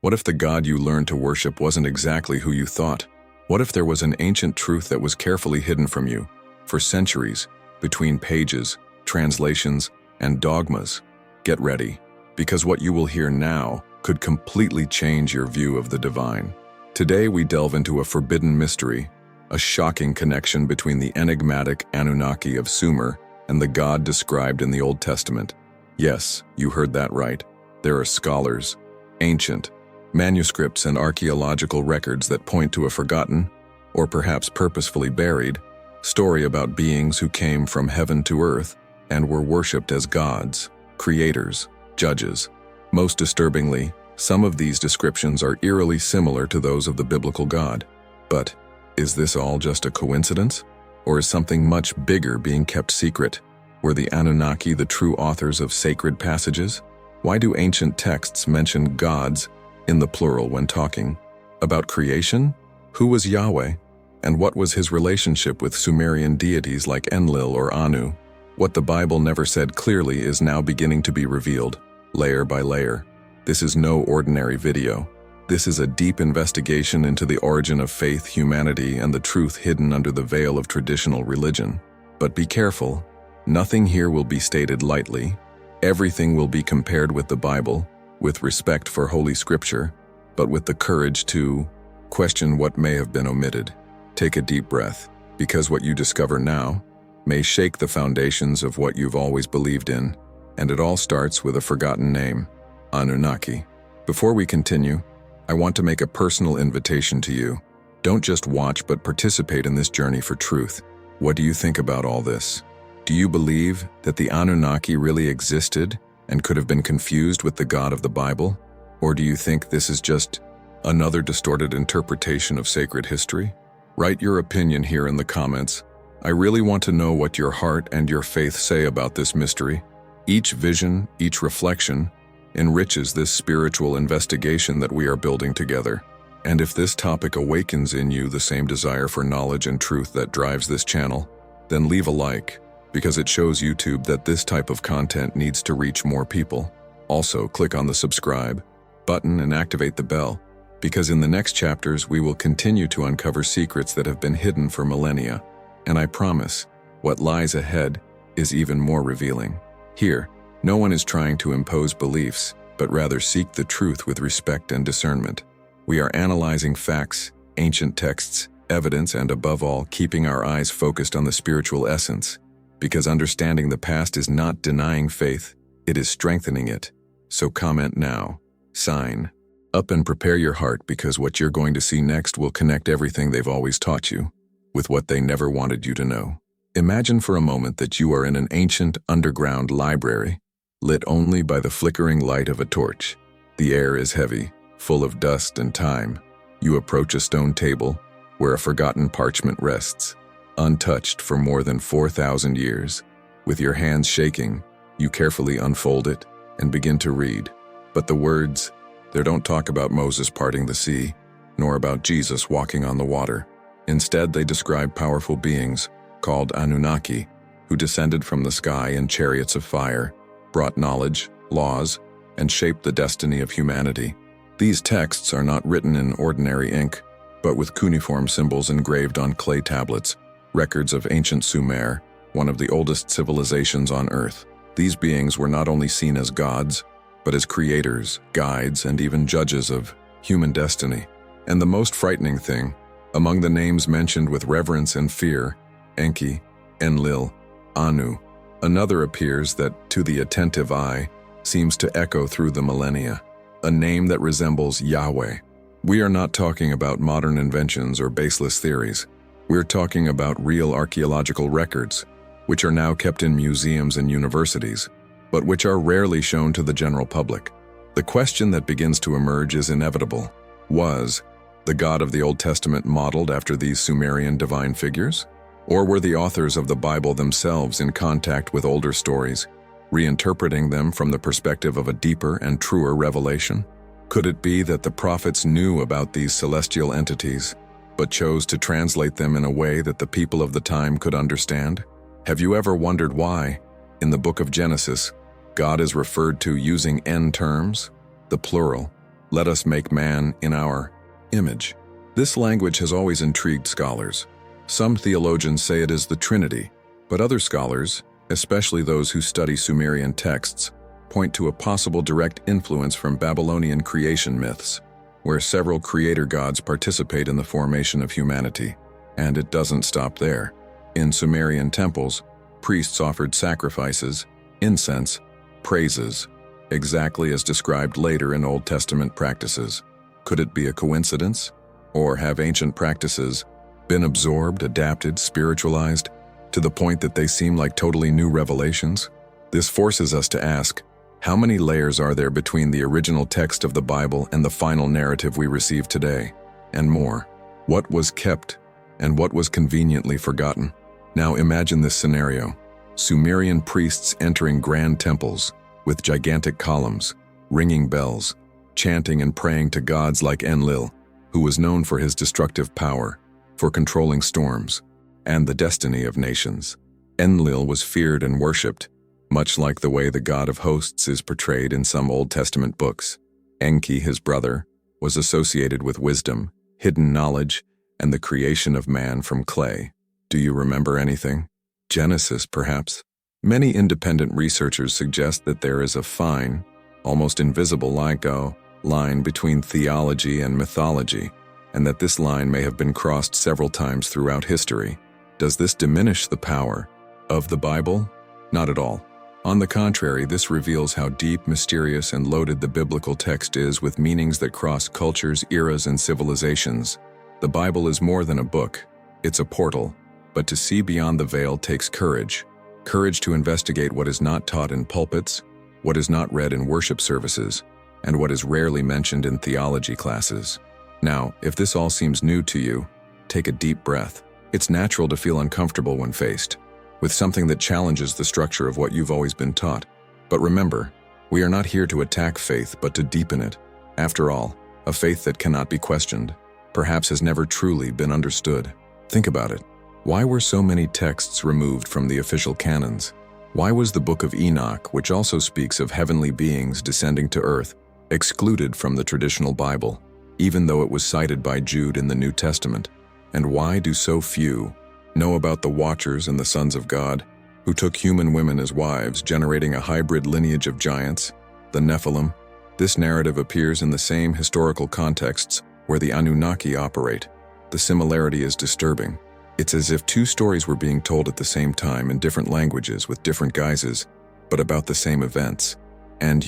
What if the God you learned to worship wasn't exactly who you thought? What if there was an ancient truth that was carefully hidden from you for centuries, between pages, translations, and dogmas? Get ready, because what you will hear now could completely change your view of the divine. Today we delve into a forbidden mystery, a shocking connection between the enigmatic Anunnaki of Sumer and the God described in the Old Testament. Yes, you heard that right. There are scholars, ancient manuscripts and archaeological records that point to a forgotten, or perhaps purposefully buried, story about beings who came from heaven to earth and were worshipped as gods, creators, judges. Most disturbingly, some of these descriptions are eerily similar to those of the biblical God. But is this all just a coincidence? Or is something much bigger being kept secret? Were the Anunnaki the true authors of sacred passages? Why do ancient texts mention gods in the plural when talking about creation? Who was Yahweh? And what was his relationship with Sumerian deities like Enlil or Anu? What the Bible never said clearly is now beginning to be revealed, layer by layer. This is no ordinary video. This is a deep investigation into the origin of faith, humanity, and the truth hidden under the veil of traditional religion. But be careful. Nothing here will be stated lightly. Everything will be compared with the Bible, with respect for Holy Scripture, but with the courage to question what may have been omitted. Take a deep breath, because what you discover now may shake the foundations of what you've always believed in, and it all starts with a forgotten name, Anunnaki. Before we continue, I want to make a personal invitation to you. Don't just watch, but participate in this journey for truth. What do you think about all this? Do you believe that the Anunnaki really existed and could have been confused with the God of the Bible? Or do you think this is just another distorted interpretation of sacred history? Write your opinion here in the comments. I really want to know what your heart and your faith say about this mystery. Each vision, each reflection, enriches this spiritual investigation that we are building together. And if this topic awakens in you the same desire for knowledge and truth that drives this channel, then leave a like, because it shows YouTube that this type of content needs to reach more people. Also, click on the subscribe button and activate the bell, because in the next chapters we will continue to uncover secrets that have been hidden for millennia. And I promise, what lies ahead is even more revealing. Here, no one is trying to impose beliefs, but rather seek the truth with respect and discernment. We are analyzing facts, ancient texts, evidence, and above all, keeping our eyes focused on the spiritual essence. Because understanding the past is not denying faith, it is strengthening it. So comment now, sign up, and prepare your heart, because what you're going to see next will connect everything they've always taught you with what they never wanted you to know. Imagine for a moment that you are in an ancient underground library, lit only by the flickering light of a torch. The air is heavy, full of dust and time. You approach a stone table where a forgotten parchment rests, untouched for more than 4,000 years. With your hands shaking, you carefully unfold it and begin to read. But the words, they don't talk about Moses parting the sea, nor about Jesus walking on the water. Instead, they describe powerful beings called Anunnaki, who descended from the sky in chariots of fire, brought knowledge, laws, and shaped the destiny of humanity. These texts are not written in ordinary ink, but with cuneiform symbols engraved on clay tablets, records of ancient Sumer, one of the oldest civilizations on Earth. These beings were not only seen as gods, but as creators, guides, and even judges of human destiny. And the most frightening thing, among the names mentioned with reverence and fear, Enki, Enlil, Anu, another appears that, to the attentive eye, seems to echo through the millennia, a name that resembles Yahweh. We are not talking about modern inventions or baseless theories. We're talking about real archaeological records, which are now kept in museums and universities, but which are rarely shown to the general public. The question that begins to emerge is inevitable. Was the God of the Old Testament modeled after these Sumerian divine figures? Or were the authors of the Bible themselves in contact with older stories, reinterpreting them from the perspective of a deeper and truer revelation? Could it be that the prophets knew about these celestial entities, but chose to translate them in a way that the people of the time could understand? Have you ever wondered why, in the book of Genesis, God is referred to using N terms, the plural, Let us make man in our image. This language has always intrigued scholars. Some theologians say it is the Trinity, but other scholars, especially those who study Sumerian texts, point to a possible direct influence from Babylonian creation myths, where several creator gods participate in the formation of humanity. And it doesn't stop there. In Sumerian temples, priests offered sacrifices, incense, praises, exactly as described later in Old Testament practices. Could it be a coincidence? Or have ancient practices been absorbed, adapted, spiritualized, to the point that they seem like totally new revelations? This forces us to ask, how many layers are there between the original text of the Bible and the final narrative we receive today? And more, what was kept and what was conveniently forgotten? Now imagine this scenario. Sumerian priests entering grand temples with gigantic columns, ringing bells, chanting and praying to gods like Enlil, who was known for his destructive power, for controlling storms, and the destiny of nations. Enlil was feared and worshipped, much like the way the god of hosts is portrayed in some Old Testament books. Enki, his brother, was associated with wisdom, hidden knowledge, and the creation of man from clay. Do you remember anything? Genesis, perhaps? Many independent researchers suggest that there is a fine, almost invisible line between theology and mythology, and that this line may have been crossed several times throughout history. Does this diminish the power of the Bible? Not at all. On the contrary, this reveals how deep, mysterious, and loaded the biblical text is, with meanings that cross cultures, eras, and civilizations. The Bible is more than a book. It's a portal. But to see beyond the veil takes courage. Courage to investigate what is not taught in pulpits, what is not read in worship services, and what is rarely mentioned in theology classes. Now, if this all seems new to you, take a deep breath. It's natural to feel uncomfortable when faced with something that challenges the structure of what you've always been taught. But remember, we are not here to attack faith, but to deepen it. After all, a faith that cannot be questioned, perhaps has never truly been understood. Think about it. Why were so many texts removed from the official canons? Why was the Book of Enoch, which also speaks of heavenly beings descending to earth, excluded from the traditional Bible, even though it was cited by Jude in the New Testament? And why do so few know about the Watchers and the sons of God, who took human women as wives, generating a hybrid lineage of giants, the Nephilim? This narrative appears in the same historical contexts where the Anunnaki operate. The similarity is disturbing. It's as if two stories were being told at the same time in different languages with different guises, but about the same events. And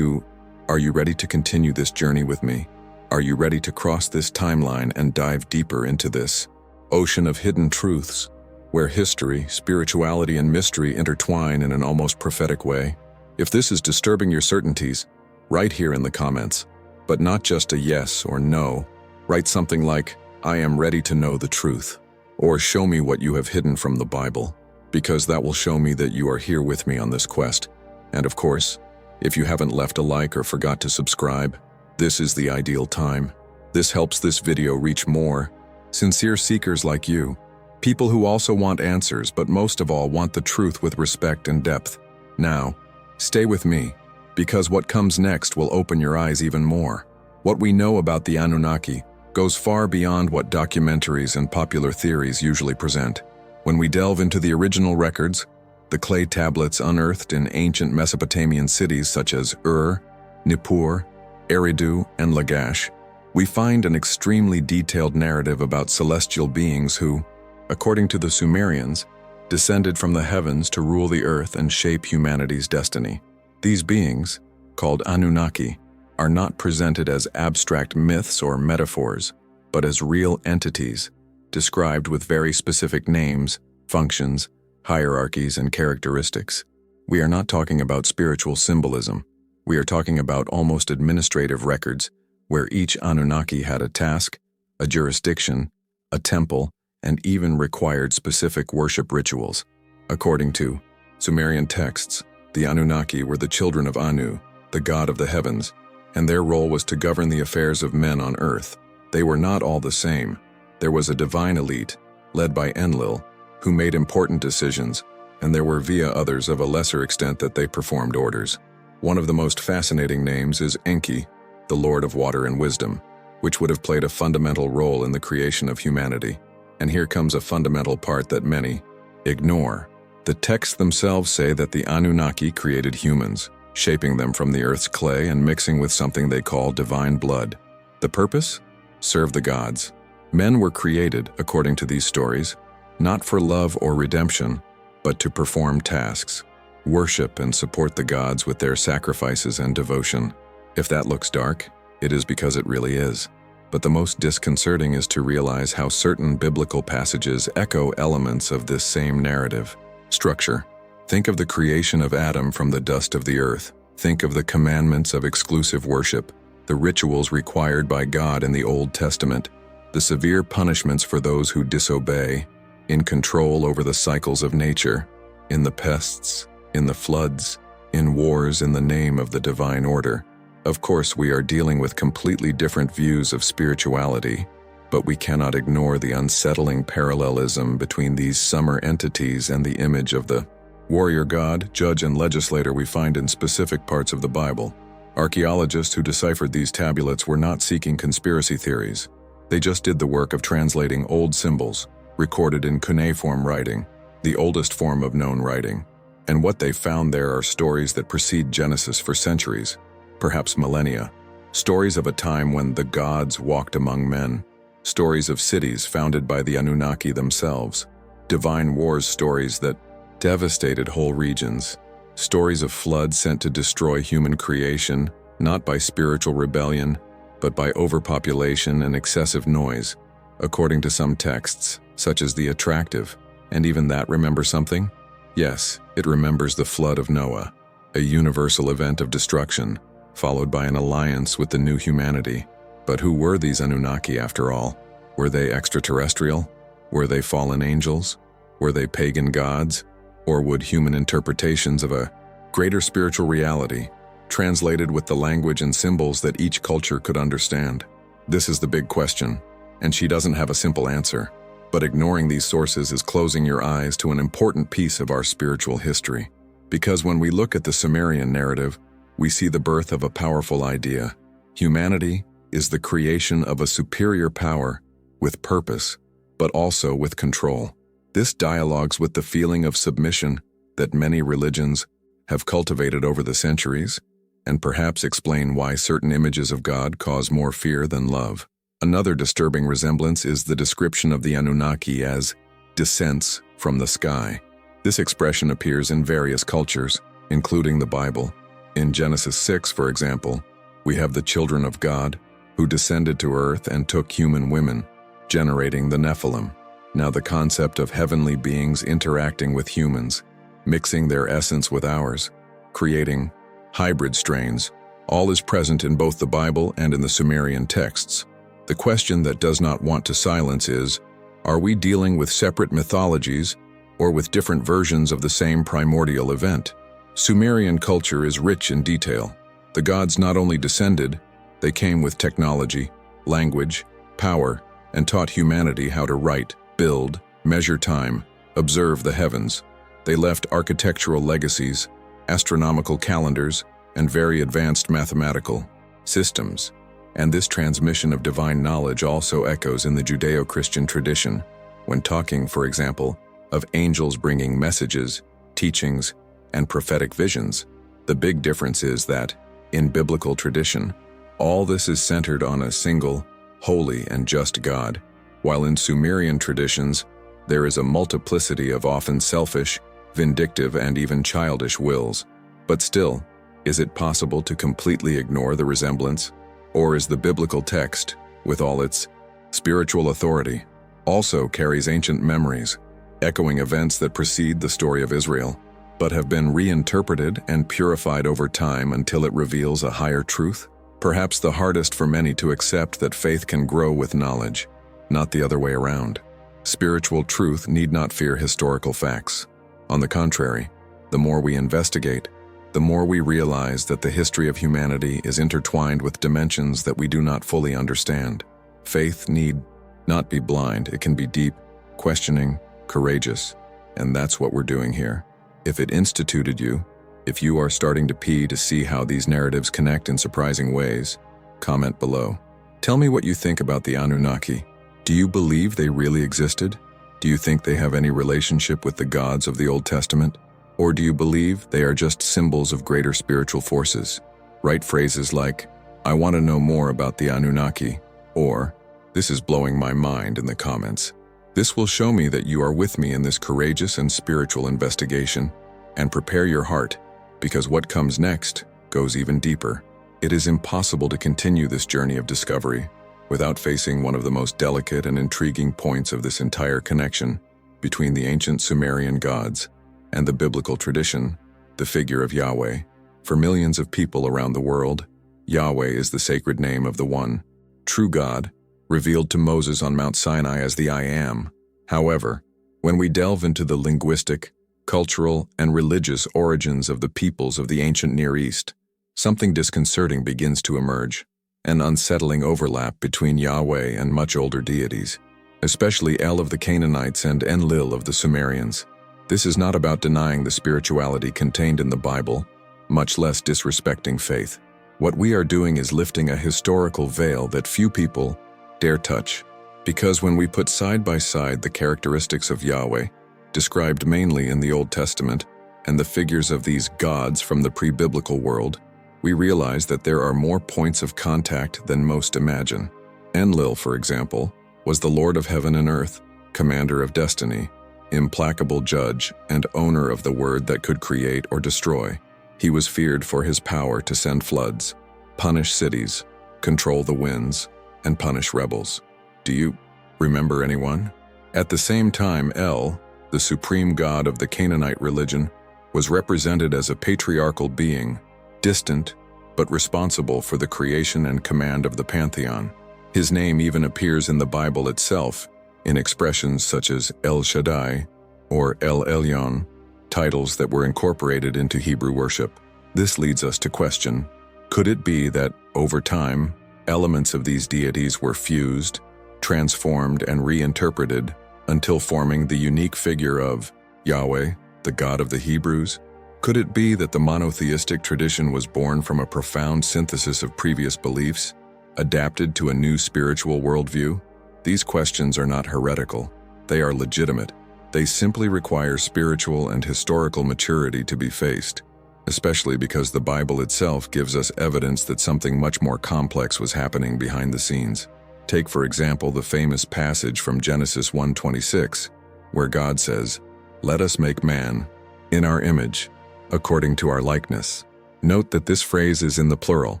are you ready to continue this journey with me? Are you ready to cross this timeline and dive deeper into this ocean of hidden truths, where history, spirituality, and mystery intertwine in an almost prophetic way? If this is disturbing your certainties, write here in the comments, but not just a yes or no. Write something like, "I am ready to know the truth," or "Show me what you have hidden from the Bible," because that will show me that you are here with me on this quest. And of course, if you haven't left a like or forgot to subscribe, this is the ideal time. This helps this video reach more sincere seekers like you, people who also want answers, but most of all want the truth with respect and depth. Now, stay with me, because what comes next will open your eyes even more. What we know about the Anunnaki goes far beyond what documentaries and popular theories usually present. When we delve into the original records, the clay tablets unearthed in ancient Mesopotamian cities such as Ur, Nippur, Eridu, and Lagash, we find an extremely detailed narrative about celestial beings who, according to the Sumerians, descended from the heavens to rule the earth and shape humanity's destiny. These beings, called Anunnaki, are not presented as abstract myths or metaphors, but as real entities, described with very specific names, functions, hierarchies, and characteristics. We are not talking about spiritual symbolism. We are talking about almost administrative records, where each Anunnaki had a task, a jurisdiction, a temple, and even required specific worship rituals. According to Sumerian texts, the Anunnaki were the children of Anu, the god of the heavens, and their role was to govern the affairs of men on earth. They were not all the same. There was a divine elite, led by Enlil, who made important decisions, and there were others of a lesser extent that they performed orders. One of the most fascinating names is Enki, the Lord of Water and Wisdom, which would have played a fundamental role in the creation of humanity. And here comes a fundamental part that many ignore. The texts themselves say that the Anunnaki created humans, shaping them from the earth's clay and mixing with something they call divine blood. The purpose? Serve the gods. Men were created, according to these stories, not for love or redemption, but to perform tasks, worship and support the gods with their sacrifices and devotion. If that looks dark, it is because it really is. But the most disconcerting is to realize how certain biblical passages echo elements of this same narrative. Structure. Think of the creation of Adam from the dust of the earth. Think of the commandments of exclusive worship, the rituals required by God in the Old Testament, the severe punishments for those who disobey, in control over the cycles of nature, in the pests, in the floods, in wars in the name of the divine order. Of course, we are dealing with completely different views of spirituality, but we cannot ignore the unsettling parallelism between these summer entities and the image of the warrior god, judge, and legislator we find in specific parts of the Bible. Archaeologists who deciphered these tablets were not seeking conspiracy theories. They just did the work of translating old symbols, recorded in cuneiform writing, the oldest form of known writing. And what they found there are stories that precede Genesis for centuries, perhaps millennia. Stories of a time when the gods walked among men. Stories of cities founded by the Anunnaki themselves. Divine wars stories that devastated whole regions. Stories of floods sent to destroy human creation, not by spiritual rebellion, but by overpopulation and excessive noise, according to some texts, such as the Attractive. And even that remember something? Yes, it remembers the flood of Noah, a universal event of destruction, followed by an alliance with the new humanity. But who were these Anunnaki after all? Were they extraterrestrial? Were they fallen angels? Were they pagan gods? Or would human interpretations of a greater spiritual reality, translated with the language and symbols that each culture could understand? This is the big question, and she doesn't have a simple answer. But ignoring these sources is closing your eyes to an important piece of our spiritual history. Because when we look at the Sumerian narrative, we see the birth of a powerful idea. Humanity is the creation of a superior power with purpose, but also with control. This dialogues with the feeling of submission that many religions have cultivated over the centuries, and perhaps explain why certain images of God cause more fear than love. Another disturbing resemblance is the description of the Anunnaki as descents from the sky. This expression appears in various cultures, including the Bible. In Genesis 6, for example, we have the children of God who descended to earth and took human women, generating the Nephilim. Now the concept of heavenly beings interacting with humans, mixing their essence with ours, creating hybrid strains, all is present in both the Bible and in the Sumerian texts. The question that does not want to silence is, are we dealing with separate mythologies or with different versions of the same primordial event? Sumerian culture is rich in detail. The gods not only descended, they came with technology, language, power, and taught humanity how to write, build, measure time, observe the heavens. They left architectural legacies, astronomical calendars, and very advanced mathematical systems. And this transmission of divine knowledge also echoes in the Judeo-Christian tradition, when talking, for example, of angels bringing messages, teachings, and prophetic visions. The big difference is that, in biblical tradition, all this is centered on a single, holy and just God, while in Sumerian traditions, there is a multiplicity of often selfish, vindictive, and even childish wills. But still, is it possible to completely ignore the resemblance? Or is the biblical text, with all its spiritual authority, also carries ancient memories, echoing events that precede the story of Israel, but have been reinterpreted and purified over time until it reveals a higher truth? Perhaps the hardest for many to accept that faith can grow with knowledge, not the other way around. Spiritual truth need not fear historical facts. On the contrary, the more we investigate, the more we realize that the history of humanity is intertwined with dimensions that we do not fully understand. Faith need not be blind, it can be deep, questioning, courageous, and that's what we're doing here. If it instituted you, if you are starting to see how these narratives connect in surprising ways, Comment below. Tell me what you think about the Anunnaki. Do you believe they really existed? Do you think they have any relationship with the gods of the Old Testament? Or do you believe they are just symbols of greater spiritual forces? Write phrases like, "I want to know more about the Anunnaki," or "This is blowing my mind" in the comments. This will show me that you are with me in this courageous and spiritual investigation. And prepare your heart, because what comes next goes even deeper. It is impossible to continue this journey of discovery without facing one of the most delicate and intriguing points of this entire connection between the ancient Sumerian gods and the biblical tradition, the figure of Yahweh. For millions of people around the world, Yahweh is the sacred name of the one true God, revealed to Moses on Mount Sinai as the I Am. However, when we delve into the linguistic, cultural, and religious origins of the peoples of the ancient Near East, something disconcerting begins to emerge, an unsettling overlap between Yahweh and much older deities, especially El of the Canaanites and Enlil of the Sumerians. This is not about denying the spirituality contained in the Bible, much less disrespecting faith. What we are doing is lifting a historical veil that few people dare touch, because when we put side by side the characteristics of Yahweh, described mainly in the Old Testament, and the figures of these gods from the pre-biblical world, we realize that there are more points of contact than most imagine. Enlil, for example, was the Lord of heaven and earth, commander of destiny, implacable judge, and owner of the word that could create or destroy. He was feared for his power to send floods, punish cities, control the winds, and punish rebels. Do you remember anyone? At the same time, El, the supreme god of the Canaanite religion, was represented as a patriarchal being, distant but responsible for the creation and command of the pantheon. His name even appears in the Bible itself, in expressions such as El Shaddai or El Elyon, titles that were incorporated into Hebrew worship. This leads us to question, could it be that, over time, elements of these deities were fused, transformed, and reinterpreted until forming the unique figure of Yahweh, the God of the Hebrews? Could it be that the monotheistic tradition was born from a profound synthesis of previous beliefs, adapted to a new spiritual worldview? These questions are not heretical. They are legitimate. They simply require spiritual and historical maturity to be faced, especially because the Bible itself gives us evidence that something much more complex was happening behind the scenes. Take, for example, the famous passage from Genesis 1:26, where God says, "Let us make man in our image, according to our likeness." Note that this phrase is in the plural.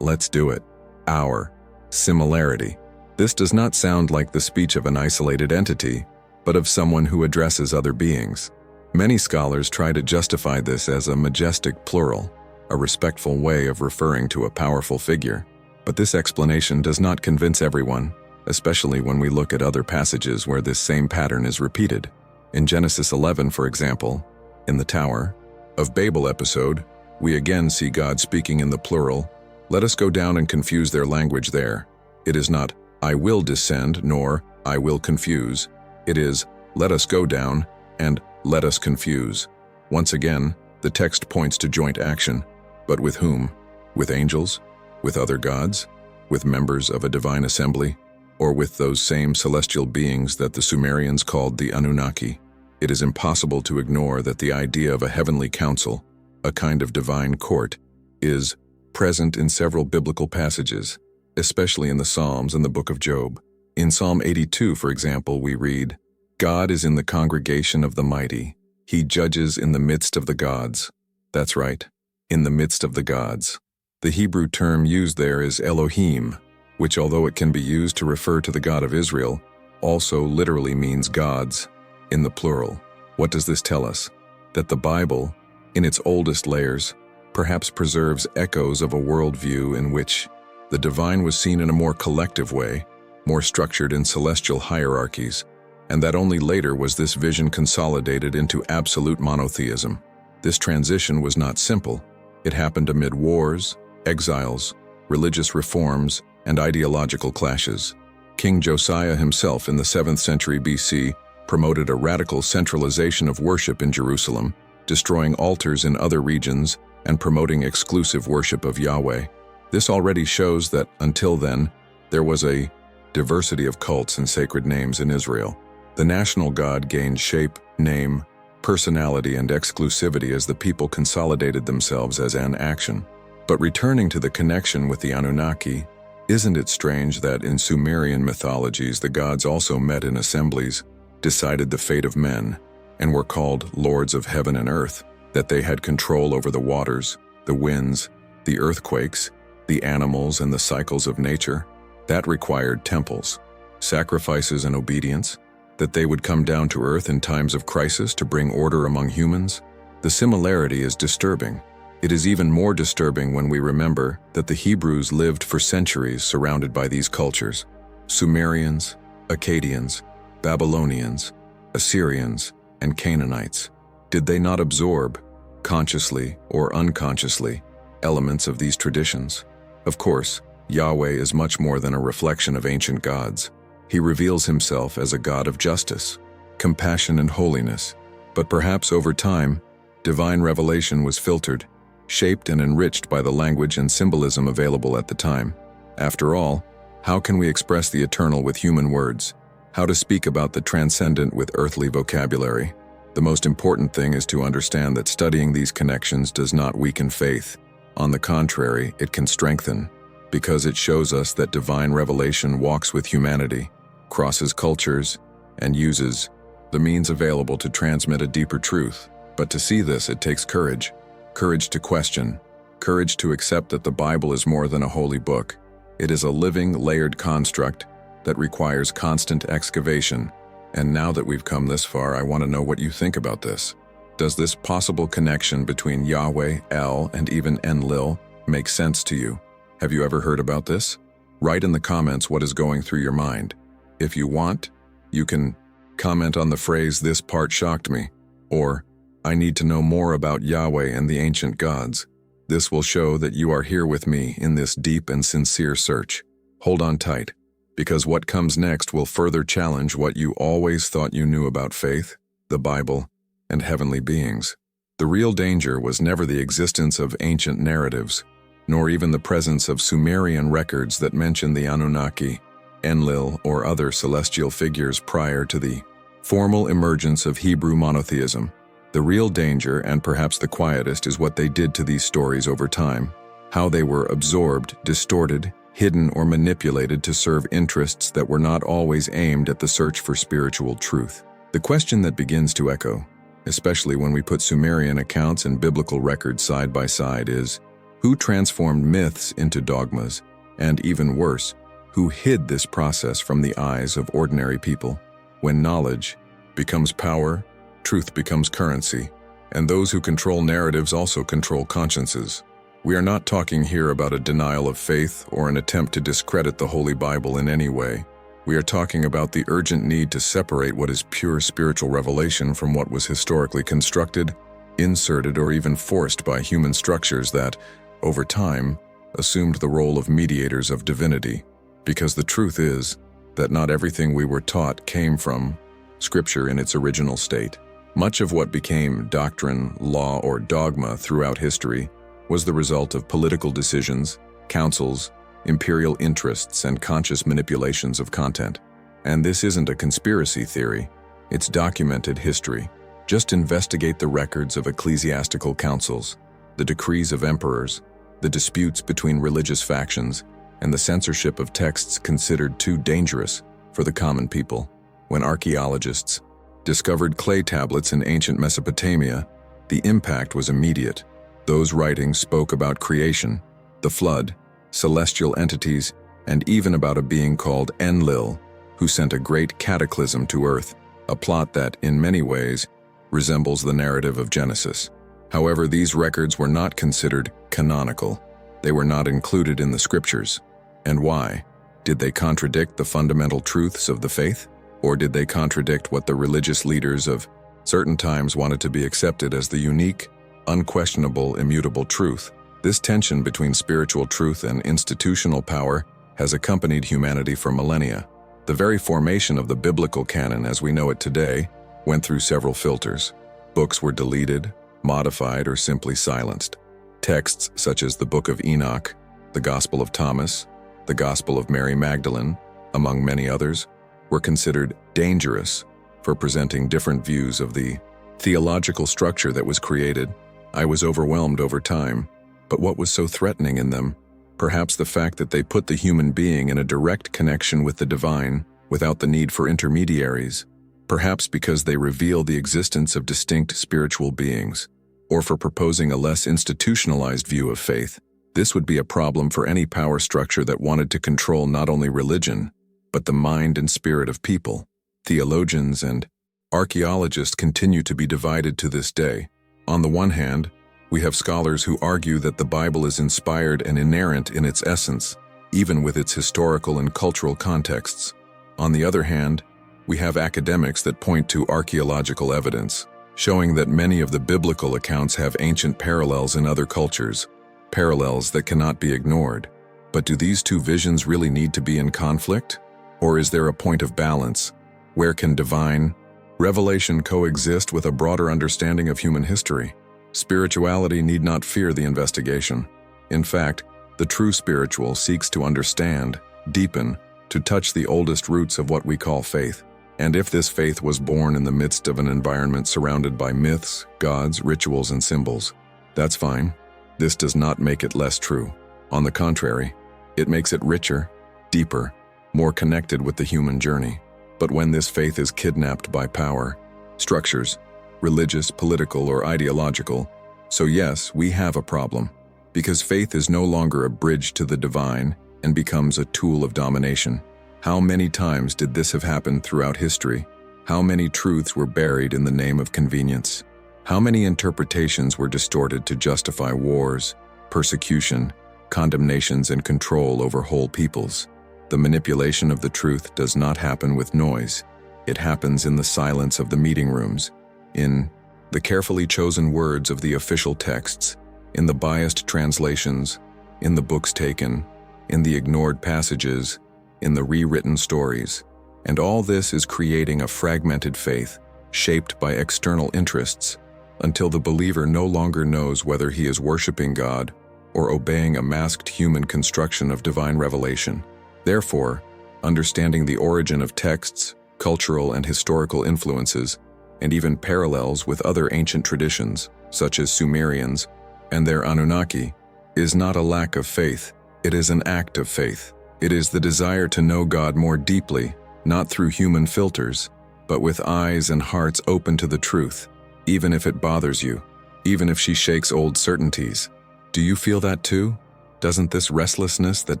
Let's do it. Our similarity. This does not sound like the speech of an isolated entity, but of someone who addresses other beings. Many scholars try to justify this as a majestic plural, a respectful way of referring to a powerful figure. But this explanation does not convince everyone, especially when we look at other passages where this same pattern is repeated. In Genesis 11, for example, in the Tower of Babel episode, we again see God speaking in the plural. Let us go down and confuse their language there. It is not, "I will descend," nor "I will confuse." It is, "Let us go down," and "Let us confuse." Once again, the text points to joint action. But with whom? With angels? With other gods? With members of a divine assembly? Or with those same celestial beings that the Sumerians called the Anunnaki? It is impossible to ignore that the idea of a heavenly council, a kind of divine court, is present in several biblical passages, especially in the Psalms and the book of Job. In Psalm 82, for example, we read, "God is in the congregation of the mighty. He judges in the midst of the gods." That's right, in the midst of the gods. The Hebrew term used there is Elohim, which, although it can be used to refer to the God of Israel, also literally means gods, in the plural. What does this tell us? That the Bible, in its oldest layers, perhaps preserves echoes of a worldview in which the divine was seen in a more collective way, more structured in celestial hierarchies, and that only later was this vision consolidated into absolute monotheism. This transition was not simple. It happened amid wars, exiles, religious reforms, and ideological clashes. King Josiah himself in the 7th century BC promoted a radical centralization of worship in Jerusalem, destroying altars in other regions and promoting exclusive worship of Yahweh. This already shows that, until then, there was a diversity of cults and sacred names in Israel. The national god gained shape, name, personality, and exclusivity as the people consolidated themselves as an action. But returning to the connection with the Anunnaki, isn't it strange that in Sumerian mythologies the gods also met in assemblies, decided the fate of men, and were called lords of heaven and earth, that they had control over the waters, the winds, the earthquakes, the animals, and the cycles of nature? That required temples, sacrifices, and obedience, that they would come down to earth in times of crisis to bring order among humans? The similarity is disturbing. It is even more disturbing when we remember that the Hebrews lived for centuries surrounded by these cultures. Sumerians, Akkadians, Babylonians, Assyrians, and Canaanites. Did they not absorb, consciously or unconsciously, elements of these traditions? Of course, Yahweh is much more than a reflection of ancient gods. He reveals himself as a God of justice, compassion, and holiness. But perhaps over time, divine revelation was filtered, shaped and enriched by the language and symbolism available at the time. After all, how can we express the eternal with human words? How to speak about the transcendent with earthly vocabulary? The most important thing is to understand that studying these connections does not weaken faith. On the contrary, it can strengthen, because it shows us that divine revelation walks with humanity, crosses cultures, and uses the means available to transmit a deeper truth. But to see this, it takes courage. Courage to question, courage to accept that the Bible is more than a holy book. It is a living, layered construct that requires constant excavation. And now that we've come this far, I want to know what you think about this. Does this possible connection between Yahweh, El, and even Enlil make sense to you? Have you ever heard about this? Write in the comments what is going through your mind. If you want, you can comment on the phrase, "This part shocked me," or "I need to know more about Yahweh and the ancient gods." This will show that you are here with me in this deep and sincere search. Hold on tight, because what comes next will further challenge what you always thought you knew about faith, the Bible, and heavenly beings. The real danger was never the existence of ancient narratives, nor even the presence of Sumerian records that mention the Anunnaki, Enlil, or other celestial figures prior to the formal emergence of Hebrew monotheism. The real danger, and perhaps the quietest, is what they did to these stories over time, how they were absorbed, distorted, hidden, or manipulated to serve interests that were not always aimed at the search for spiritual truth. The question that begins to echo, especially when we put Sumerian accounts and biblical records side by side, is, who transformed myths into dogmas, and even worse, who hid this process from the eyes of ordinary people? When knowledge becomes power, truth becomes currency, and those who control narratives also control consciences. We are not talking here about a denial of faith or an attempt to discredit the Holy Bible in any way. We are talking about the urgent need to separate what is pure spiritual revelation from what was historically constructed, inserted, or even forced by human structures that, over time, assumed the role of mediators of divinity. Because the truth is that not everything we were taught came from Scripture in its original state. Much of what became doctrine, law, or dogma throughout history was the result of political decisions, councils, imperial interests, and conscious manipulations of content. And this isn't a conspiracy theory, it's documented history. Just investigate the records of ecclesiastical councils, the decrees of emperors, the disputes between religious factions, and the censorship of texts considered too dangerous for the common people. When archaeologists discovered clay tablets in ancient Mesopotamia, the impact was immediate. Those writings spoke about creation, the flood, celestial entities, and even about a being called Enlil, who sent a great cataclysm to Earth, a plot that, in many ways, resembles the narrative of Genesis. However, these records were not considered canonical. They were not included in the Scriptures. And why? Did they contradict the fundamental truths of the faith? Or did they contradict what the religious leaders of certain times wanted to be accepted as the unique, unquestionable, immutable truth? This tension between spiritual truth and institutional power has accompanied humanity for millennia. The very formation of the biblical canon as we know it today went through several filters. Books were deleted, modified, or simply silenced. Texts such as the Book of Enoch, the Gospel of Thomas, the Gospel of Mary Magdalene, among many others, were considered dangerous for presenting different views of the theological structure that was created. I was overwhelmed over time, but what was so threatening in them? Perhaps the fact that they put the human being in a direct connection with the divine without the need for intermediaries. Perhaps because they reveal the existence of distinct spiritual beings, or for proposing a less institutionalized view of faith. This would be a problem for any power structure that wanted to control not only religion, but the mind and spirit of people. Theologians and archaeologists continue to be divided to this day. On the one hand, we have scholars who argue that the Bible is inspired and inerrant in its essence, even with its historical and cultural contexts. On the other hand, we have academics that point to archaeological evidence, showing that many of the biblical accounts have ancient parallels in other cultures, parallels that cannot be ignored. But do these two visions really need to be in conflict? Or is there a point of balance? Where can divine revelation coexist with a broader understanding of human history? Spirituality need not fear the investigation. In fact, the true spiritual seeks to understand, deepen, to touch the oldest roots of what we call faith. And if this faith was born in the midst of an environment surrounded by myths, gods, rituals, and symbols, that's fine. This does not make it less true. On the contrary, it makes it richer, deeper, more connected with the human journey. But when this faith is kidnapped by power, structures, religious, political, or ideological, so yes, we have a problem, because faith is no longer a bridge to the divine and becomes a tool of domination. How many times did this have happened throughout history? How many truths were buried in the name of convenience? How many interpretations were distorted to justify wars, persecution, condemnations, and control over whole peoples? The manipulation of the truth does not happen with noise. It happens in the silence of the meeting rooms, in the carefully chosen words of the official texts, in the biased translations, in the books taken, in the ignored passages, in the rewritten stories. And all this is creating a fragmented faith, shaped by external interests, until the believer no longer knows whether he is worshiping God or obeying a masked human construction of divine revelation. Therefore, understanding the origin of texts, cultural and historical influences, and even parallels with other ancient traditions, such as Sumerians and their Anunnaki, is not a lack of faith, it is an act of faith. It is the desire to know God more deeply, not through human filters, but with eyes and hearts open to the truth, even if it bothers you, even if she shakes old certainties. Do you feel that too? Doesn't this restlessness that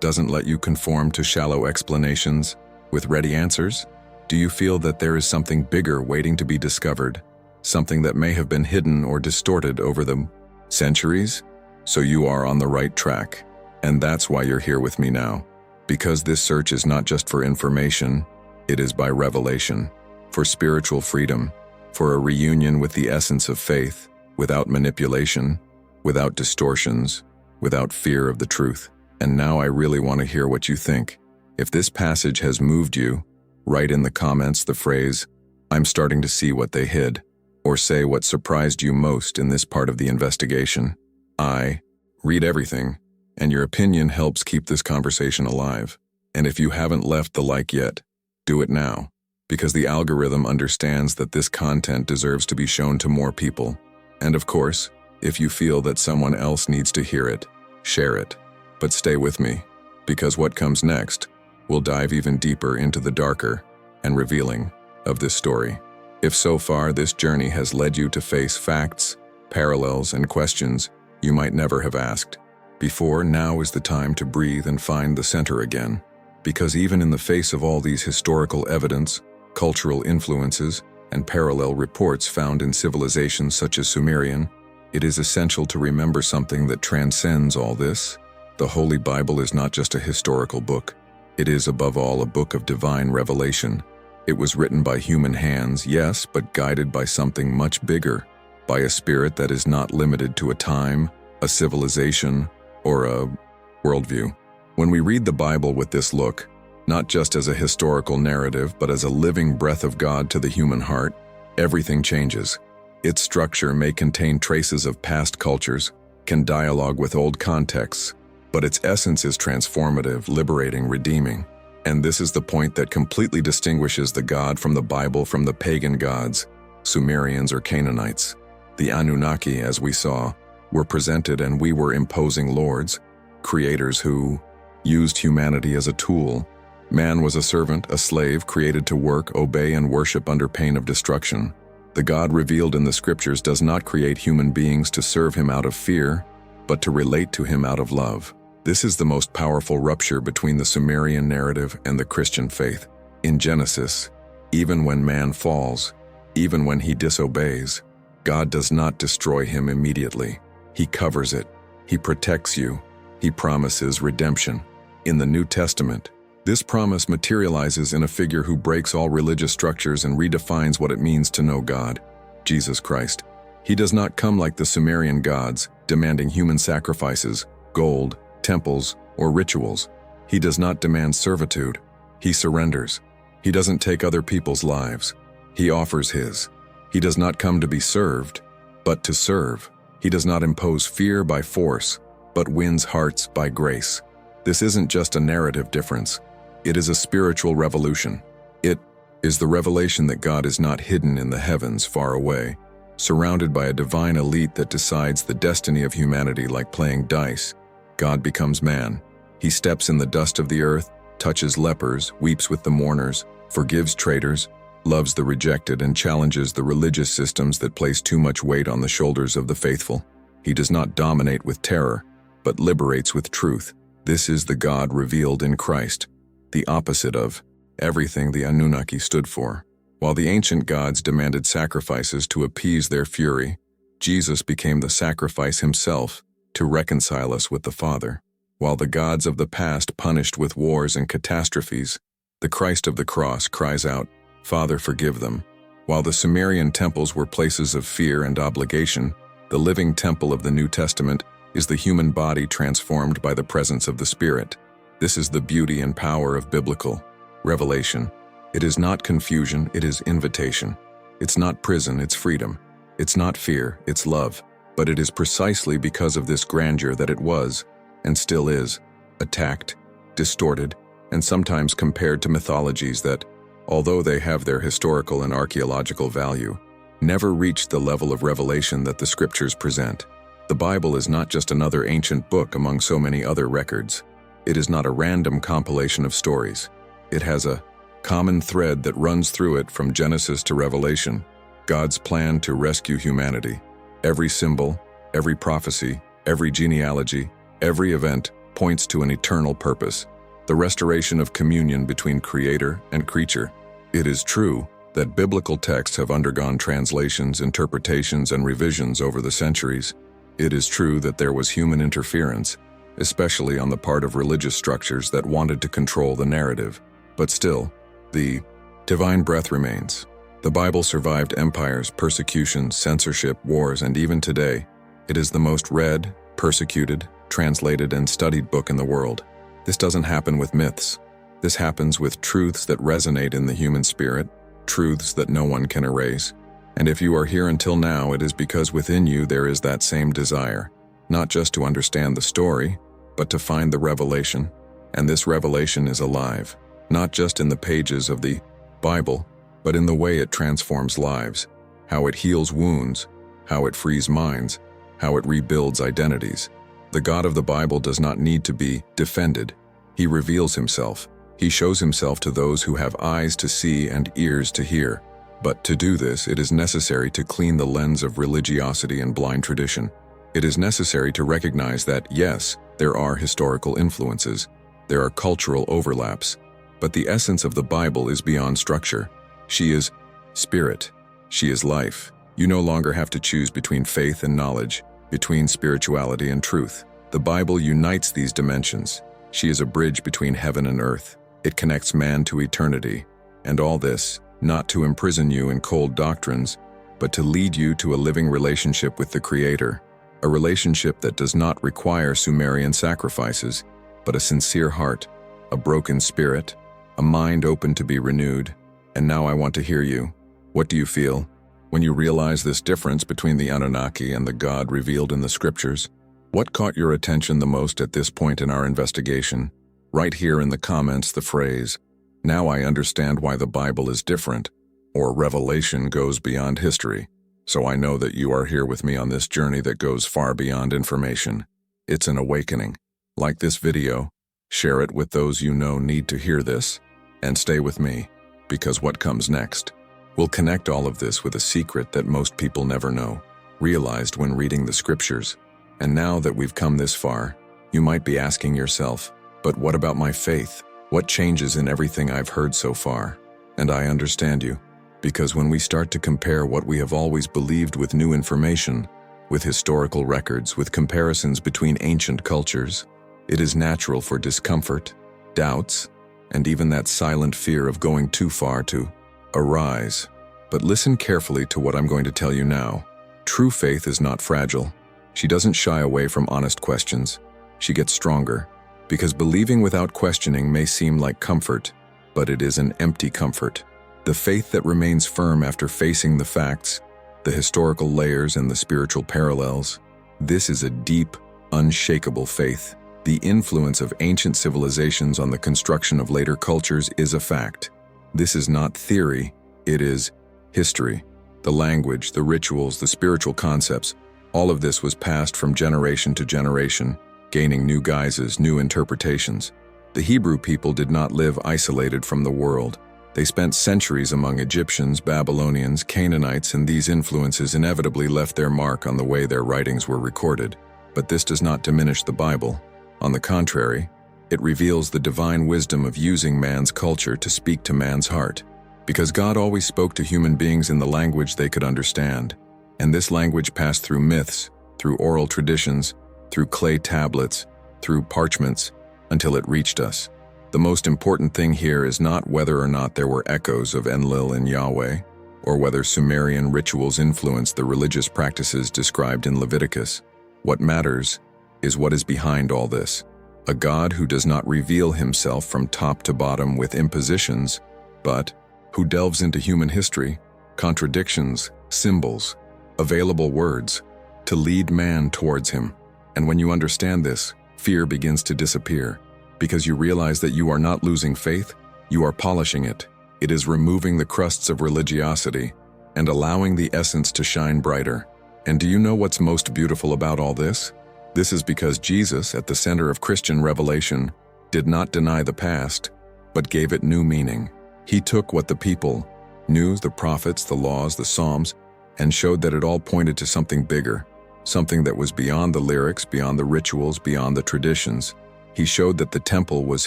doesn't let you conform to shallow explanations with ready answers? Do you feel that there is something bigger waiting to be discovered, something that may have been hidden or distorted over the centuries? So you are on the right track, and that's why you're here with me now. Because this search is not just for information, it is by revelation, for spiritual freedom, for a reunion with the essence of faith, without manipulation, without distortions, without fear of the truth. And now I really want to hear what you think. If this passage has moved you, write in the comments the phrase, "I'm starting to see what they hid," or say what surprised you most in this part of the investigation. I read everything, and your opinion helps keep this conversation alive. And if you haven't left the like yet, do it now, because the algorithm understands that this content deserves to be shown to more people. And of course, if you feel that someone else needs to hear it, share it. But stay with me, because what comes next will dive even deeper into the darker and revealing of this story. If so far this journey has led you to face facts, parallels, and questions you might never have asked before, now is the time to breathe and find the center again. Because even in the face of all these historical evidence, cultural influences, and parallel reports found in civilizations such as Sumerian, it is essential to remember something that transcends all this. The Holy Bible is not just a historical book. It is above all a book of divine revelation. It was written by human hands, yes, but guided by something much bigger, by a spirit that is not limited to a time, a civilization, or a worldview. When we read the Bible with this look, not just as a historical narrative, but as a living breath of God to the human heart, everything changes. Its structure may contain traces of past cultures, can dialogue with old contexts, but its essence is transformative, liberating, redeeming. And this is the point that completely distinguishes the God from the Bible from the pagan gods, Sumerians or Canaanites. The Anunnaki, as we saw, were presented and we were imposing lords, creators who used humanity as a tool. Man was a servant, a slave, created to work, obey, and worship under pain of destruction. The God revealed in the scriptures does not create human beings to serve him out of fear, but to relate to him out of love. This is the most powerful rupture between the Sumerian narrative and the Christian faith. In Genesis, even when man falls, even when he disobeys, God does not destroy him immediately. He covers it. He protects you. He promises redemption. In the New Testament, this promise materializes in a figure who breaks all religious structures and redefines what it means to know God, Jesus Christ. He does not come like the Sumerian gods, demanding human sacrifices, gold, temples, or rituals. He does not demand servitude. He surrenders. He doesn't take other people's lives. He offers his. He does not come to be served, but to serve. He does not impose fear by force, but wins hearts by grace. This isn't just a narrative difference. It is a spiritual revolution. It is the revelation that God is not hidden in the heavens far away, surrounded by a divine elite that decides the destiny of humanity like playing dice. God becomes man. He steps in the dust of the earth, touches lepers, weeps with the mourners, forgives traitors, loves the rejected, and challenges the religious systems that place too much weight on the shoulders of the faithful. He does not dominate with terror, but liberates with truth. This is the God revealed in Christ, the opposite of everything the Anunnaki stood for. While the ancient gods demanded sacrifices to appease their fury, Jesus became the sacrifice himself to reconcile us with the Father. While the gods of the past punished with wars and catastrophes, the Christ of the cross cries out, "Father, forgive them." While the Sumerian temples were places of fear and obligation, the living temple of the New Testament is the human body transformed by the presence of the Spirit. This is the beauty and power of biblical revelation. It is not confusion, it is invitation. It's not prison, it's freedom. It's not fear, it's love. But it is precisely because of this grandeur that it was, and still is, attacked, distorted, and sometimes compared to mythologies that, although they have their historical and archaeological value, never reached the level of revelation that the scriptures present. The Bible is not just another ancient book among so many other records. It is not a random compilation of stories. It has a common thread that runs through it from Genesis to Revelation, God's plan to rescue humanity. Every symbol, every prophecy, every genealogy, every event points to an eternal purpose, the restoration of communion between creator and creature. It is true that biblical texts have undergone translations, interpretations, and revisions over the centuries. It is true that there was human interference, especially on the part of religious structures that wanted to control the narrative. But still, the divine breath remains. The Bible survived empires, persecutions, censorship, wars, and even today, it is the most read, persecuted, translated, and studied book in the world. This doesn't happen with myths. This happens with truths that resonate in the human spirit, truths that no one can erase. And if you are here until now, it is because within you there is that same desire, not just to understand the story, but to find the revelation. And this revelation is alive, not just in the pages of the Bible, but in the way it transforms lives, how it heals wounds, how it frees minds, how it rebuilds identities. The God of the Bible does not need to be defended. He reveals himself. He shows himself to those who have eyes to see and ears to hear. But to do this, it is necessary to clean the lens of religiosity and blind tradition. It is necessary to recognize that, yes, there are historical influences, there are cultural overlaps, but the essence of the Bible is beyond structure. She is spirit. She is life. You no longer have to choose between faith and knowledge, between spirituality and truth. The Bible unites these dimensions. She is a bridge between heaven and earth. It connects man to eternity. And all this, not to imprison you in cold doctrines, but to lead you to a living relationship with the Creator, a relationship that does not require Sumerian sacrifices, but a sincere heart, a broken spirit, a mind open to be renewed. And now I want to hear you. What do you feel when you realize this difference between the Anunnaki and the God revealed in the scriptures? What caught your attention the most at this point in our investigation? Write here in the comments the phrase, "Now I understand why the Bible is different," or "Revelation goes beyond history," so I know that you are here with me on this journey that goes far beyond information. It's an awakening. Like this video, share it with those you know need to hear this, and stay with me, because what comes next will connect all of this with a secret that most people never know, realized when reading the scriptures. And now that we've come this far, you might be asking yourself, but what about my faith? What changes in everything I've heard so far? And I understand you, because when we start to compare what we have always believed with new information, with historical records, with comparisons between ancient cultures, it is natural for discomfort, doubts, and even that silent fear of going too far to arise. But listen carefully to what I'm going to tell you now. True faith is not fragile. She doesn't shy away from honest questions. She gets stronger, because believing without questioning may seem like comfort, but it is an empty comfort. The faith that remains firm after facing the facts, the historical layers and the spiritual parallels, this is a deep, unshakable faith. The influence of ancient civilizations on the construction of later cultures is a fact. This is not theory, it is history. The language, the rituals, the spiritual concepts, all of this was passed from generation to generation, gaining new guises, new interpretations. The Hebrew people did not live isolated from the world. They spent centuries among Egyptians, Babylonians, Canaanites, and these influences inevitably left their mark on the way their writings were recorded. But this does not diminish the Bible. On the contrary, it reveals the divine wisdom of using man's culture to speak to man's heart. Because God always spoke to human beings in the language they could understand. And this language passed through myths, through oral traditions, through clay tablets, through parchments, until it reached us. The most important thing here is not whether or not there were echoes of Enlil and Yahweh, or whether Sumerian rituals influenced the religious practices described in Leviticus. What matters is what is behind all this. A God who does not reveal himself from top to bottom with impositions, but who delves into human history, contradictions, symbols, available words, to lead man towards him. And when you understand this, fear begins to disappear, because you realize that you are not losing faith, you are polishing it. It is removing the crusts of religiosity and allowing the essence to shine brighter. And do you know what's most beautiful about all this? This is because Jesus, at the center of Christian revelation, did not deny the past, but gave it new meaning. He took what the people knew, the prophets, the laws, the Psalms, and showed that it all pointed to something bigger, something that was beyond the lyrics, beyond the rituals, beyond the traditions. He showed that the temple was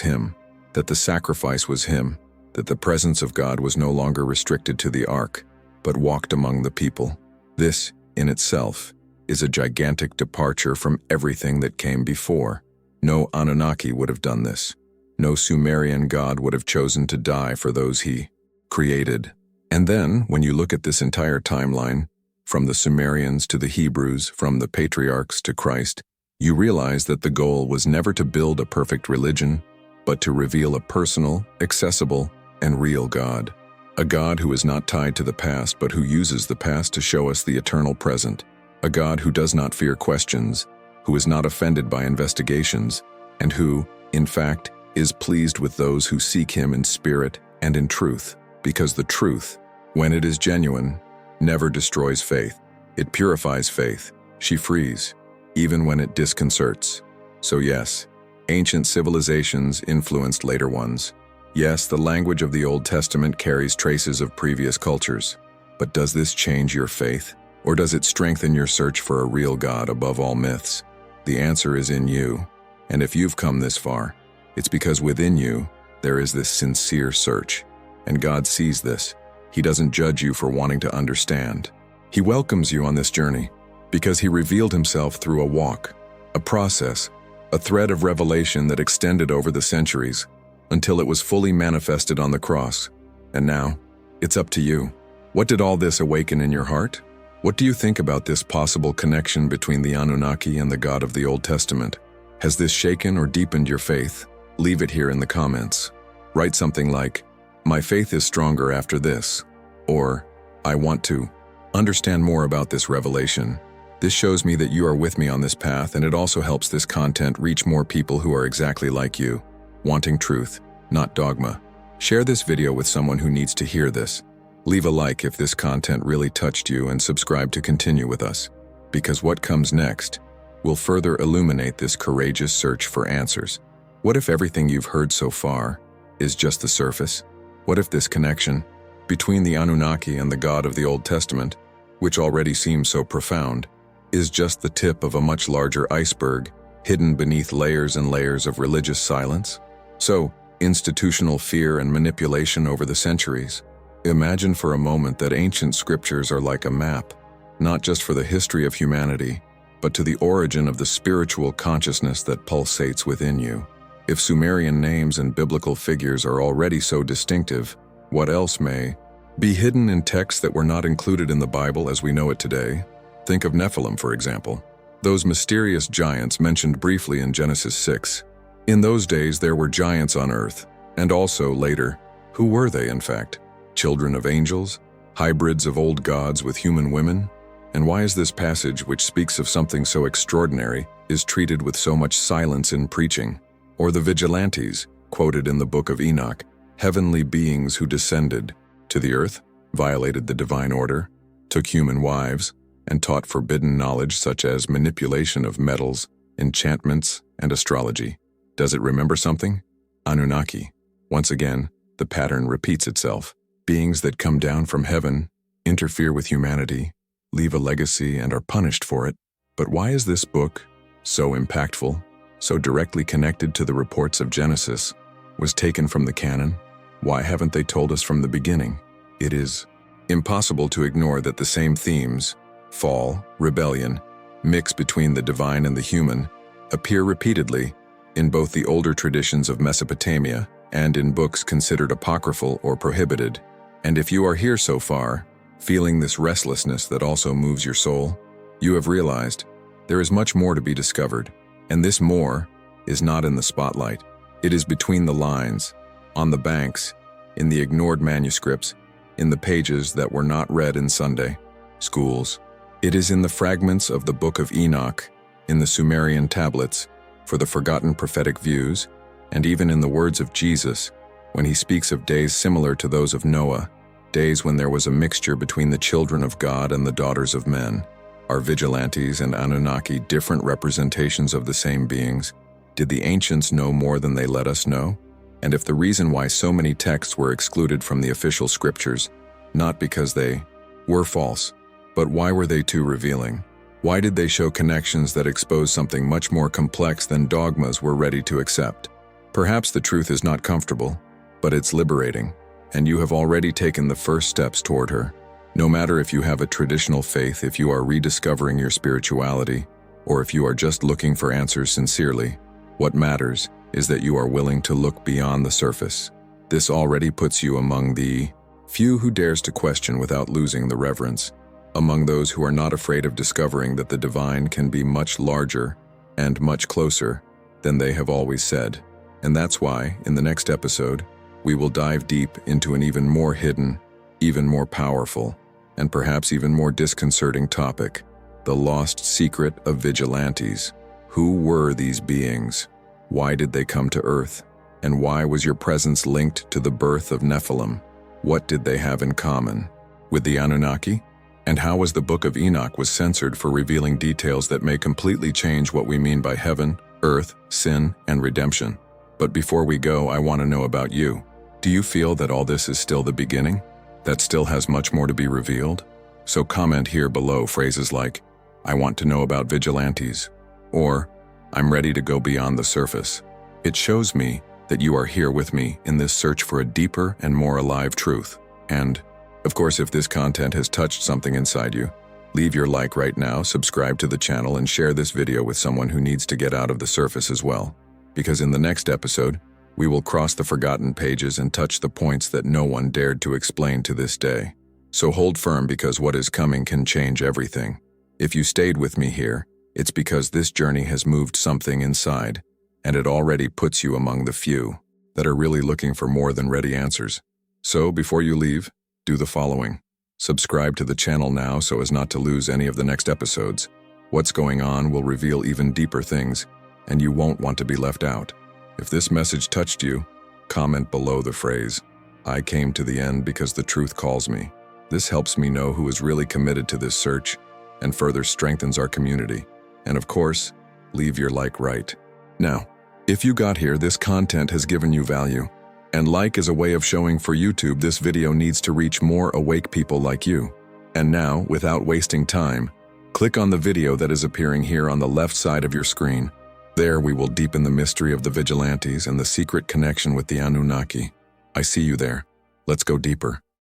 him, that the sacrifice was him, that the presence of God was no longer restricted to the ark, but walked among the people. This, in itself, is a gigantic departure from everything that came before. No Anunnaki would have done this. No Sumerian god would have chosen to die for those he created. And then, when you look at this entire timeline, from the Sumerians to the Hebrews, from the patriarchs to Christ, you realize that the goal was never to build a perfect religion, but to reveal a personal, accessible, and real God. A God who is not tied to the past, but who uses the past to show us the eternal present. A God who does not fear questions, who is not offended by investigations, and who, in fact, is pleased with those who seek him in spirit and in truth. Because the truth, when it is genuine, never destroys faith. It purifies faith. She frees, even when it disconcerts. So yes, ancient civilizations influenced later ones. Yes, the language of the Old Testament carries traces of previous cultures. But does this change your faith? Or does it strengthen your search for a real God above all myths? The answer is in you. And if you've come this far, it's because within you, there is this sincere search. And God sees this. He doesn't judge you for wanting to understand. He welcomes you on this journey because he revealed himself through a walk, a process, a thread of revelation that extended over the centuries until it was fully manifested on the cross. And now, it's up to you. What did all this awaken in your heart? What do you think about this possible connection between the Anunnaki and the God of the Old Testament? Has this shaken or deepened your faith? Leave it here in the comments. Write something like, "My faith is stronger after this," or "I want to understand more about this revelation." This shows me that you are with me on this path, and it also helps this content reach more people who are exactly like you, wanting truth, not dogma. Share this video with someone who needs to hear this. Leave a like if this content really touched you, and subscribe to continue with us, because what comes next will further illuminate this courageous search for answers. What if everything you've heard so far is just the surface? What if this connection between the Anunnaki and the God of the Old Testament, which already seems so profound, is just the tip of a much larger iceberg hidden beneath layers and layers of religious silence? So, institutional fear and manipulation over the centuries. Imagine for a moment that ancient scriptures are like a map, not just for the history of humanity, but to the origin of the spiritual consciousness that pulsates within you. If Sumerian names and biblical figures are already so distinctive, what else may be hidden in texts that were not included in the Bible as we know it today? Think of Nephilim, for example, those mysterious giants mentioned briefly in Genesis 6. In those days there were giants on earth, and also later. Who were they, in fact? Children of angels? Hybrids of old gods with human women? And why is this passage, which speaks of something so extraordinary, is treated with so much silence in preaching? Or the vigilantes, quoted in the book of Enoch, heavenly beings who descended to the earth, violated the divine order, took human wives, and taught forbidden knowledge such as manipulation of metals, enchantments, and astrology. Does it remember something? Anunnaki. Once again, the pattern repeats itself. Beings that come down from heaven, interfere with humanity, leave a legacy, and are punished for it. But why is this book so impactful, so directly connected to the reports of Genesis, was taken from the canon? Why haven't they told us from the beginning? It is impossible to ignore that the same themes, fall, rebellion, mix between the divine and the human, appear repeatedly in both the older traditions of Mesopotamia and in books considered apocryphal or prohibited. And if you are here so far, feeling this restlessness that also moves your soul, you have realized there is much more to be discovered, and this more is not in the spotlight. It is between the lines, on the banks, in the ignored manuscripts, in the pages that were not read in Sunday schools. It is in the fragments of the Book of Enoch, in the Sumerian tablets, for the forgotten prophetic views, and even in the words of Jesus, when he speaks of days similar to those of Noah, days when there was a mixture between the children of God and the daughters of men. Are vigilantes and Anunnaki different representations of the same beings? Did the ancients know more than they let us know? And if the reason why so many texts were excluded from the official scriptures, not because they were false, but why were they too revealing? Why did they show connections that expose something much more complex than dogmas were ready to accept? Perhaps the truth is not comfortable, but it's liberating, and you have already taken the first steps toward her. No matter if you have a traditional faith, if you are rediscovering your spirituality, or if you are just looking for answers sincerely, what matters is that you are willing to look beyond the surface. This already puts you among the few who dares to question without losing the reverence, among those who are not afraid of discovering that the divine can be much larger and much closer than they have always said. And that's why, in the next episode, we will dive deep into an even more hidden, even more powerful, and perhaps even more disconcerting topic: the lost secret of vigilantes. Who were these beings? Why did they come to Earth? And why was your presence linked to the birth of Nephilim? What did they have in common with the Anunnaki? And how was the Book of Enoch was censored for revealing details that may completely change what we mean by heaven, earth, sin, and redemption? But before we go, I want to know about you. Do you feel that all this is still the beginning? That still has much more to be revealed? So comment here below phrases like, "I want to know about vigilantes," or "I'm ready to go beyond the surface." It shows me that you are here with me in this search for a deeper and more alive truth. And, of course, if this content has touched something inside you, leave your like right now, subscribe to the channel, and share this video with someone who needs to get out of the surface as well. Because in the next episode, we will cross the forgotten pages and touch the points that no one dared to explain to this day. So hold firm, because what is coming can change everything. If you stayed with me here, it's because this journey has moved something inside, and it already puts you among the few that are really looking for more than ready answers. So before you leave, do the following. Subscribe to the channel now so as not to lose any of the next episodes. What's going on will reveal even deeper things, and you won't want to be left out. If this message touched you, comment below the phrase, "I came to the end because the truth calls me." This helps me know who is really committed to this search and further strengthens our community. And of course, leave your like right now. If you got here, this content has given you value. And like is a way of showing for YouTube this video needs to reach more awake people like you. And now, without wasting time, click on the video that is appearing here on the left side of your screen. There we will deepen the mystery of the vigilantes and the secret connection with the Anunnaki. I see you there. Let's go deeper.